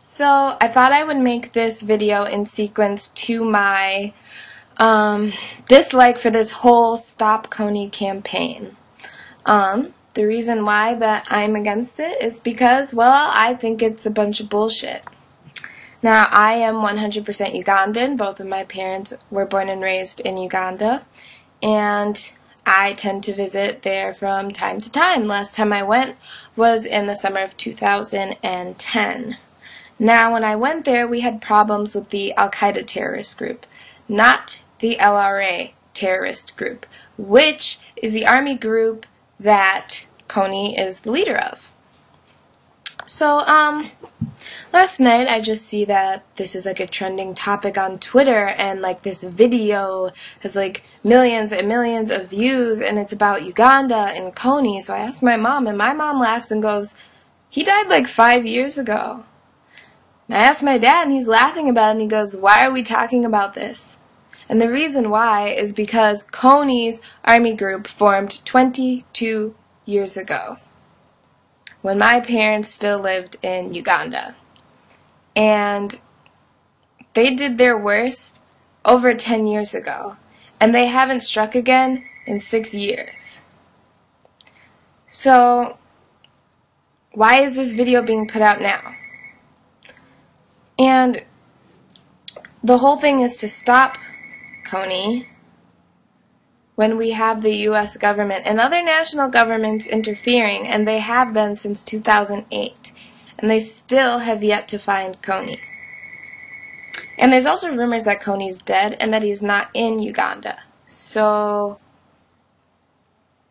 So I thought I would make this video in sequence to my dislike for this whole Stop Kony campaign. The reason why that I'm against it is because, well, I think it's a bunch of bullshit. Now, I am 100% Ugandan. Both of my parents were born and raised in Uganda, and I tend to visit there from time to time. Last time I went was in the summer of 2010. Now, when I went there, we had problems with the Al-Qaeda terrorist group, not the LRA terrorist group, which is the army group that Kony is the leader of. So, last night I just see that this is like a trending topic on Twitter, and like this video has like millions and millions of views, and it's about Uganda and Kony. So I asked my mom, and my mom laughs and goes, "He died like 5 years ago." And I asked my dad, and he's laughing about it, and he goes, "Why are we talking about this?" And the reason why is because Kony's army group formed 22 years ago, when my parents still lived in Uganda. And they did their worst over 10 years ago, and they haven't struck again in 6 years. So, why is this video being put out now? And the whole thing is to stop Kony when we have the U.S. government and other national governments interfering, and they have been since 2008, and they still have yet to find Kony. And there's also rumors that Kony's dead and that he's not in Uganda. So,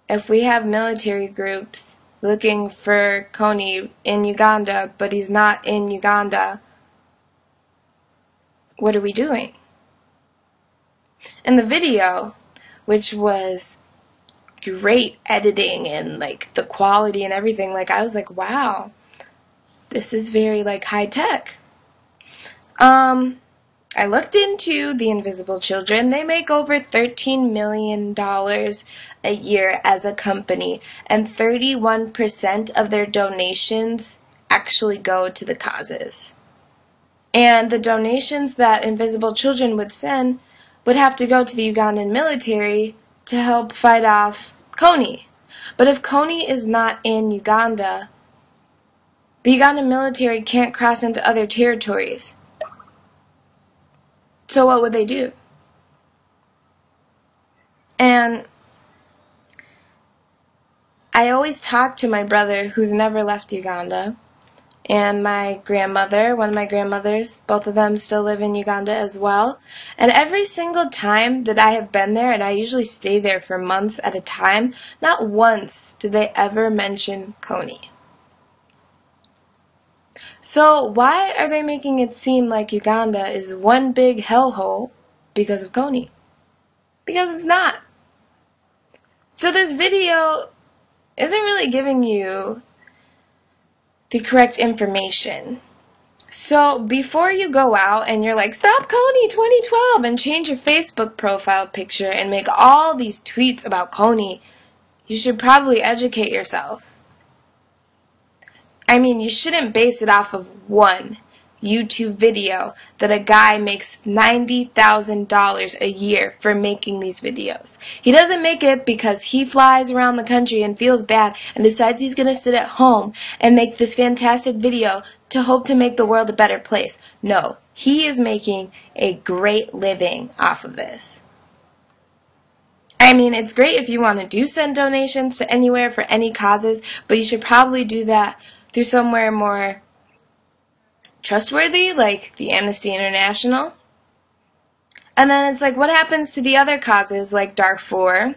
if we have military groups looking for Kony in Uganda, but he's not in Uganda, what are we doing? And the video, which was great editing and like the quality and everything, like I was like, wow, this is very like high tech. I looked into the Invisible Children. They make over $13 million a year as a company, and 31% of their donations actually go to the causes. And the donations that Invisible Children would send would have to go to the Ugandan military to help fight off Kony. But if Kony is not in Uganda, the Ugandan military can't cross into other territories. So what would they do? And I always talk to my brother, who's never left Uganda, and my grandmother, one of my grandmothers, both of them still live in Uganda as well. And every single time that I have been there, and I usually stay there for months at a time, not once did they ever mention Kony. So why are they making it seem like Uganda is one big hellhole because of Kony? Because it's not. So this video isn't really giving you the correct information. So before you go out and you're like, "Stop Kony 2012," and change your Facebook profile picture and make all these tweets about Kony, you should probably educate yourself. I mean, you shouldn't base it off of one YouTube video that a guy makes $90,000 a year for making these videos. He doesn't make it because he flies around the country and feels bad and decides he's going to sit at home and make this fantastic video to hope to make the world a better place. No, he is making a great living off of this. I mean, it's great if you want to send donations to anywhere for any causes, but you should probably do that through somewhere more trustworthy, like the Amnesty International. And then it's like, what happens to the other causes like Darfur,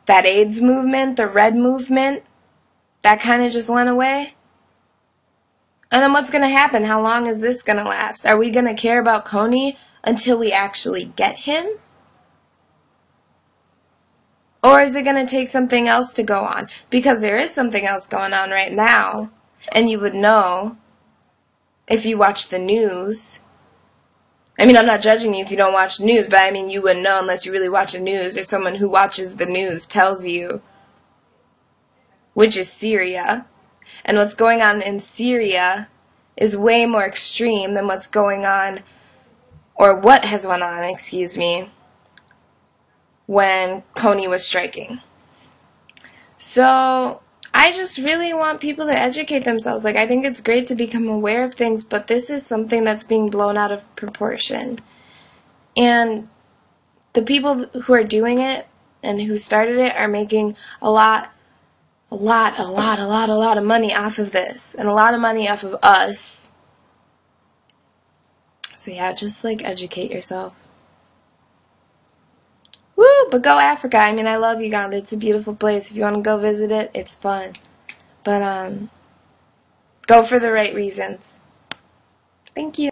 that AIDS movement, the Red movement, that kind of just went away? And then what's going to happen? How long is this going to last? Are we going to care about Kony until we actually get him? Or is it going to take something else to go on? Because there is something else going on right now, and you would know if you watch the news. I mean, I'm not judging you if you don't watch the news, but I mean, you wouldn't know unless you really watch the news, or someone who watches the news tells you, which is Syria. And what's going on in Syria is way more extreme than what's going on, or what has went on, excuse me, when Kony was striking. So I just really want people to educate themselves. Like, I think it's great to become aware of things, but this is something that's being blown out of proportion. And the people who are doing it and who started it are making a lot of money off of this, and a lot of money off of us. So yeah, just like educate yourself. Woo! But go Africa. I mean, I love Uganda. It's a beautiful place. If you want to go visit it, it's fun. But go for the right reasons. Thank you.